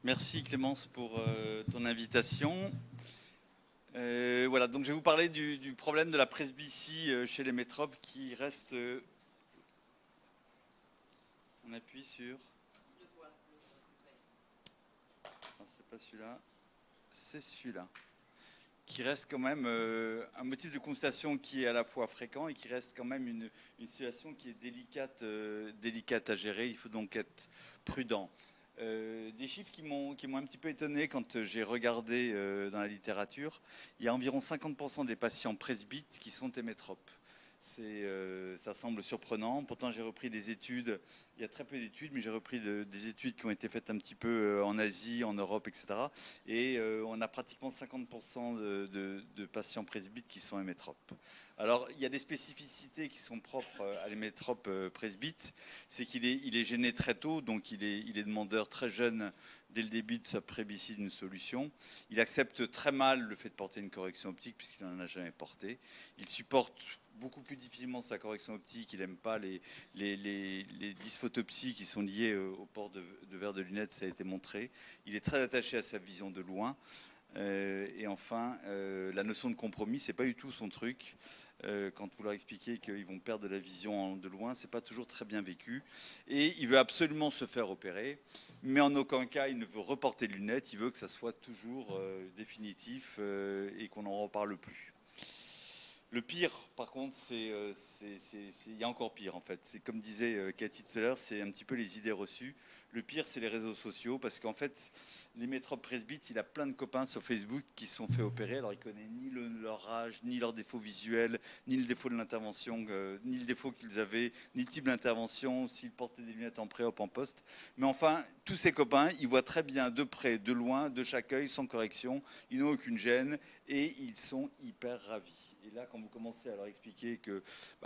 Merci Clémence pour ton invitation. Voilà, donc je vais vous parler du problème de la presbytie chez les métropes qui reste. On appuie sur. Non, c'est pas celui-là. C'est celui-là. Qui reste quand même un motif de constatation qui est à la fois fréquent et qui reste quand même une situation qui est délicate à gérer. Il faut donc être prudent. Des chiffres qui m'ont un petit peu étonné quand j'ai regardé dans la littérature. Il y a environ 50% des patients presbytes qui sont hémétropes. Ça semble surprenant. Pourtant, j'ai repris des études. Il y a très peu d'études, mais j'ai repris des études qui ont été faites un petit peu en Asie, en Europe, etc. Et on a pratiquement 50% de patients presbytes qui sont hémétropes. Alors, il y a des spécificités qui sont propres à l'hémétrope presbyte. C'est qu'il est gêné très tôt, donc il est demandeur très jeune dès le début de sa presbytie d'une solution. Il accepte très mal le fait de porter une correction optique puisqu'il n'en a jamais porté. Il supporte beaucoup plus difficilement sa correction optique. Il n'aime pas les dysphotopsies qui sont liées au port de verre de lunettes, ça a été montré. Il est très attaché à sa vision de loin. Et enfin, la notion de compromis, c'est pas du tout son truc. Quand vous leur expliquez qu'ils vont perdre de la vision de loin, c'est pas toujours très bien vécu. Et il veut absolument se faire opérer, mais en aucun cas il ne veut reporter les lunettes. Il veut que ça soit toujours définitif et qu'on n'en reparle plus. Le pire, par contre, il y a encore pire en fait. C'est comme disait Cathy tout à l'heure, c'est un petit peu les idées reçues. Le pire, c'est les réseaux sociaux, parce qu'en fait, les métropes presbytes, il a plein de copains sur Facebook qui se sont fait opérer. Alors, il connaît ni leur âge, ni leurs défauts visuels, ni le défaut de l'intervention, ni le défaut qu'ils avaient, ni le type d'intervention, s'ils portaient des lunettes en pré-op, en post. Mais enfin, tous ces copains, ils voient très bien de près, de loin, de chaque œil, sans correction. Ils n'ont aucune gêne et ils sont hyper ravis. Et là, quand vous commencez à leur expliquer que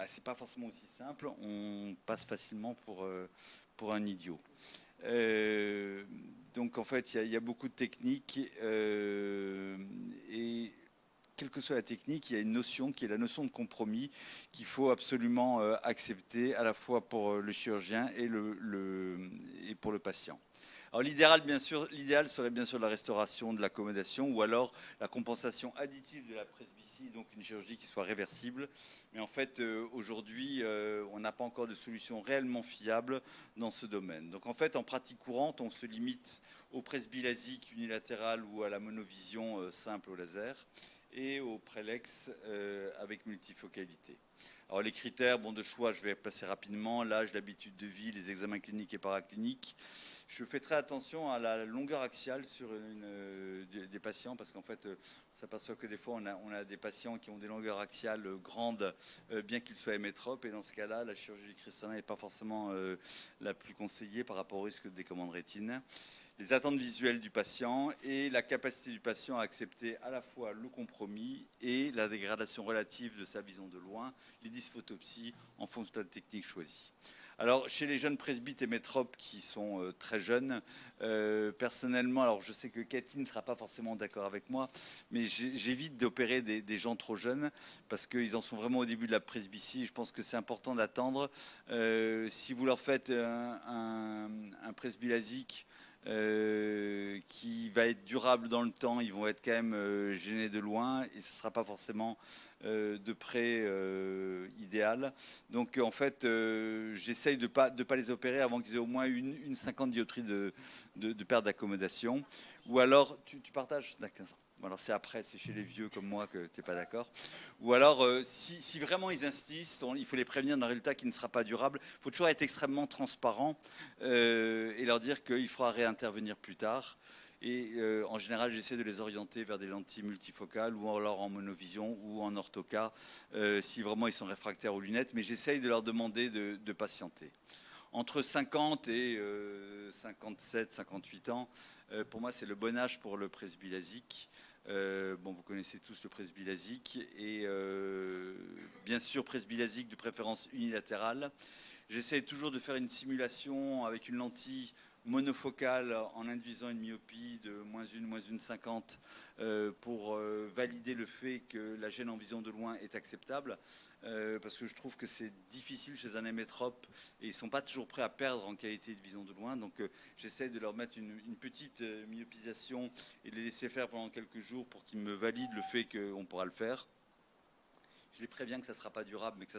c'est pas forcément aussi simple, on passe facilement pour un idiot. Donc en fait, il y a beaucoup de techniques et quelle que soit la technique, il y a une notion qui est la notion de compromis qu'il faut absolument accepter à la fois pour le chirurgien et pour le patient. Alors l'idéal serait bien sûr la restauration de l'accommodation ou alors la compensation additive de la presbytie, donc une chirurgie qui soit réversible. Mais en fait, aujourd'hui, on n'a pas encore de solution réellement fiable dans ce domaine. Donc en fait, en pratique courante, on se limite au presbylasique unilatéral ou à la monovision simple au laser et au prélex avec multifocalité. Alors les critères de choix, je vais passer rapidement. L'âge, l'habitude de vie, les examens cliniques et paracliniques. Je fais très attention à la longueur axiale sur des patients parce qu'en fait, on s'aperçoit que des fois, on a des patients qui ont des longueurs axiales grandes, bien qu'ils soient hémétropes. Et dans ce cas-là, la chirurgie cristallin n'est pas forcément la plus conseillée par rapport au risque de décommande de rétine. Les attentes visuelles du patient et la capacité du patient à accepter à la fois le compromis et la dégradation relative de sa vision de loin, les dysphotopsies en fonction de la technique choisie. Alors, chez les jeunes presbytes et métropes qui sont très jeunes, personnellement, alors je sais que Cathy ne sera pas forcément d'accord avec moi, mais j'évite d'opérer des gens trop jeunes parce qu'ils en sont vraiment au début de la presbytie. Je pense que c'est important d'attendre. Si vous leur faites un presbylasique qui va être durable dans le temps, ils vont être quand même gênés de loin et ce ne sera pas forcément de près idéal. Donc en fait, j'essaye de pas les opérer avant qu'ils aient au moins une 50 dioptries de perte d'accommodation. Ou alors, tu partages? D'accord. Alors c'est après, c'est chez les vieux comme moi que tu n'es pas d'accord. Ou alors, si vraiment ils insistent, il faut les prévenir d'un résultat qui ne sera pas durable. Il faut toujours être extrêmement transparent et leur dire qu'il faudra réintervenir plus tard. Et en général, j'essaie de les orienter vers des lentilles multifocales ou alors en monovision ou en orthoca si vraiment ils sont réfractaires aux lunettes. Mais j'essaye de leur demander de patienter. Entre 50 et 57, 58 ans, pour moi, c'est le bon âge pour le presbylasique. Vous connaissez tous le presbylasique et bien sûr presbylasique de préférence unilatérale. J'essaie toujours de faire une simulation avec une lentille monofocale en induisant une myopie de -1, -1,50 pour valider le fait que la gêne en vision de loin est acceptable. Parce que je trouve que c'est difficile chez un hémétrope et ils ne sont pas toujours prêts à perdre en qualité de vision de loin. Donc j'essaie de leur mettre une petite myopisation et de les laisser faire pendant quelques jours pour qu'ils me valident le fait qu'on pourra le faire. Je les préviens que ça ne sera pas durable, mais que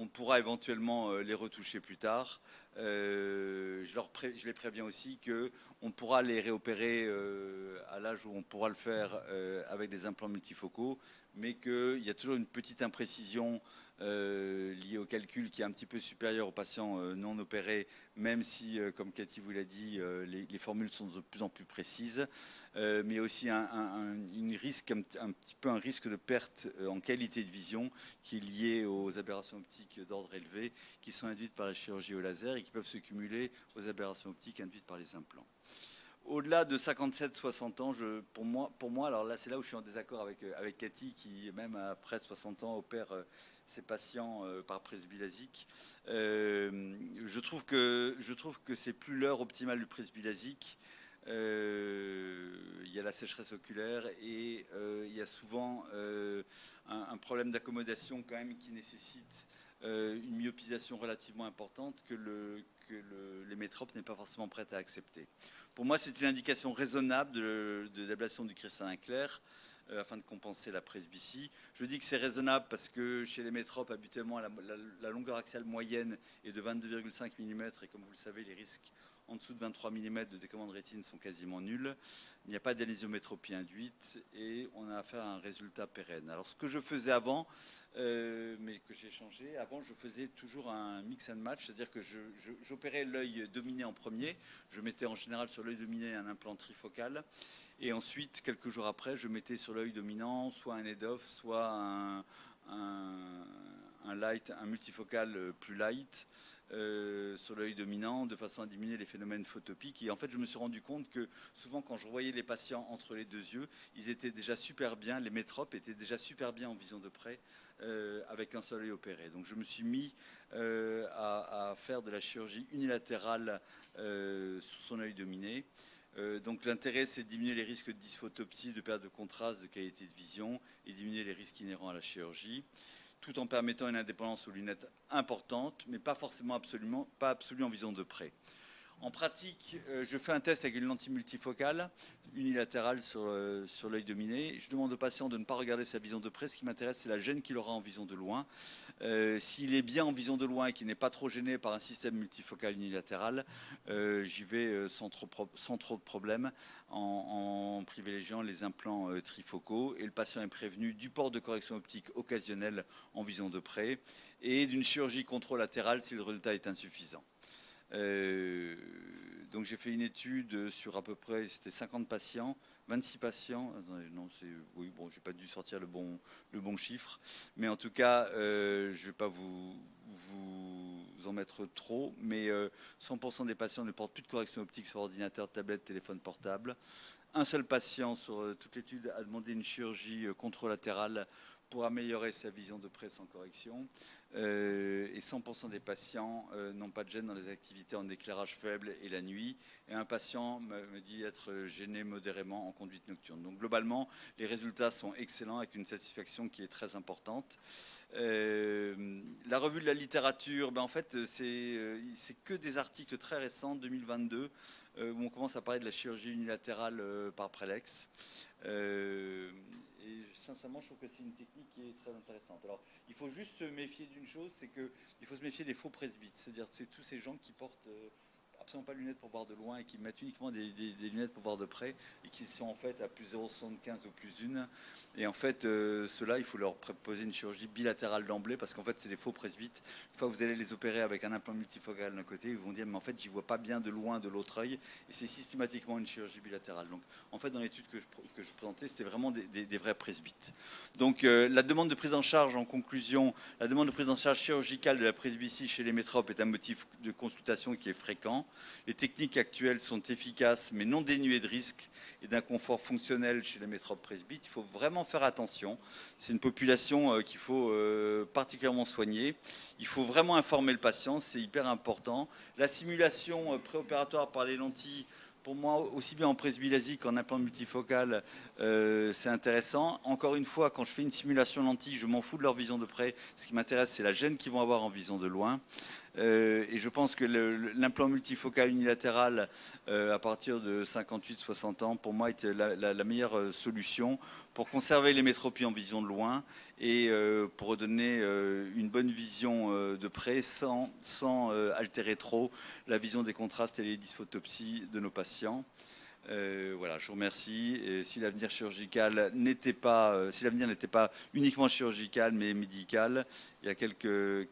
on pourra éventuellement les retoucher plus tard. Je les préviens aussi qu'on pourra les réopérer à l'âge où on pourra le faire avec des implants multifocaux, mais qu'il y a toujours une petite imprécision liée au calcul qui est un petit peu supérieure aux patients non opérés, même si, comme Cathy vous l'a dit, les formules sont de plus en plus précises. Mais aussi un petit peu un risque de perte en qualité de vision qui est lié aux aberrations optiques d'ordre élevé qui sont induites par la chirurgie au laser et qui peuvent se cumuler aux aberrations optiques induites par les implants. Au-delà de 57-60 ans, pour moi, alors là c'est là où je suis en désaccord avec Cathy qui même après 60 ans opère ses patients par presbylésique. Je trouve que c'est plus l'heure optimale du presbylésique. Il y a la sécheresse oculaire et il y a souvent un problème d'accommodation quand même qui nécessite une myopisation relativement importante que l'hémétrope n'est pas forcément prête à accepter. Pour moi, c'est une indication raisonnable d'ablation du cristallin clair afin de compenser la presbytie. Je dis que c'est raisonnable parce que chez l'hémétrope, habituellement, la longueur axiale moyenne est de 22,5 mm et comme vous le savez, les risques en dessous de 23 mm de décollement de rétine sont quasiment nuls. Il n'y a pas d'anésiométropie induite et on a affaire à un résultat pérenne. Alors ce que je faisais avant, mais que j'ai changé, avant je faisais toujours un mix and match, c'est-à-dire que j'opérais l'œil dominé en premier. Je mettais en général sur l'œil dominé un implant trifocal. Et ensuite, quelques jours après, je mettais sur l'œil dominant soit un head-off, soit un light, un multifocal plus light. Sur l'œil dominant de façon à diminuer les phénomènes photopiques. Et en fait, je me suis rendu compte que souvent, quand je revoyais les patients entre les deux yeux, ils étaient déjà super bien, les métropes étaient déjà super bien en vision de près avec un seul œil opéré. Donc, je me suis mis à faire de la chirurgie unilatérale sous son œil dominé. Donc l'intérêt, c'est de diminuer les risques de dysphotopsie, de perte de contraste, de qualité de vision et diminuer les risques inhérents à la chirurgie, tout en permettant une indépendance aux lunettes importante, mais pas forcément pas absolue en vision de près. En pratique, je fais un test avec une lentille multifocale unilatérale sur l'œil dominé. Je demande au patient de ne pas regarder sa vision de près. Ce qui m'intéresse, c'est la gêne qu'il aura en vision de loin. S'il est bien en vision de loin et qu'il n'est pas trop gêné par un système multifocal unilatéral, j'y vais sans trop de problème en privilégiant les implants trifocaux. Et le patient est prévenu du port de correction optique occasionnelle en vision de près et d'une chirurgie contrôle-latérale si le résultat est insuffisant. Donc j'ai fait une étude sur à peu près, c'était 50 patients, 26 patients. Non, oui, bon, j'ai pas dû sortir le bon chiffre, mais en tout cas, je vais pas vous en mettre trop, mais 100% des patients ne portent plus de correction optique sur ordinateur, tablette, téléphone portable. Un seul patient sur toute l'étude a demandé une chirurgie contralatérale pour améliorer sa vision de près sans correction. Et 100% des patients n'ont pas de gêne dans les activités en éclairage faible et la nuit. Et un patient me dit être gêné modérément en conduite nocturne. Donc globalement, les résultats sont excellents avec une satisfaction qui est très importante. La revue de la littérature, en fait, c'est que des articles très récents, 2022, où on commence à parler de la chirurgie unilatérale par Prelex. Et sincèrement, je trouve que c'est une technique qui est très intéressante. Alors, il faut juste se méfier d'une chose, c'est qu'il faut se méfier des faux presbytes. C'est-à-dire que c'est tous ces gens qui portent absolument pas de lunettes pour voir de loin et qui mettent uniquement des lunettes pour voir de près et qui sont en fait à plus 0,75 ou plus 1. Et en fait, ceux-là, il faut leur proposer une chirurgie bilatérale d'emblée parce qu'en fait, c'est des faux presbytes. Une fois que vous allez les opérer avec un implant multifocal d'un côté, ils vont dire, mais en fait, j'y vois pas bien de loin de l'autre œil. Et c'est systématiquement une chirurgie bilatérale. Donc, en fait, dans l'étude que je présentais, c'était vraiment des vrais presbytes. Donc, la demande de prise en charge, en conclusion, la demande de prise en charge chirurgicale de la presbytie chez les métropes est un motif de consultation qui est fréquent. Les techniques actuelles sont efficaces mais non dénuées de risques. risque et d'un confort fonctionnel chez les métropes presbytes. Il faut vraiment faire attention. C'est une population qu'il faut particulièrement soigner. Il faut vraiment informer le patient, c'est hyper important. La simulation préopératoire par les lentilles, pour moi, aussi bien en presbylasie qu'en implant multifocal, c'est intéressant. Encore une fois, quand je fais une simulation lentille, je m'en fous de leur vision de près. Ce qui m'intéresse, c'est la gêne qu'ils vont avoir en vision de loin. Et je pense que l'implant multifocal unilatéral, à partir de 58-60 ans, pour moi, était la meilleure solution pour conserver les métropies en vision de loin et pour donner une bonne vision de près sans altérer trop la vision des contrastes et les dysphotopsies de nos patients. Voilà, je vous remercie. Et si l'avenir chirurgical n'était pas, si l'avenir n'était pas uniquement chirurgical mais médical, il y a quelques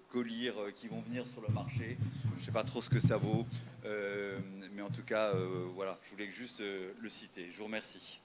collyres qui vont venir sur le marché. Je ne sais pas trop ce que ça vaut, mais en tout cas, voilà, je voulais juste le citer. Je vous remercie.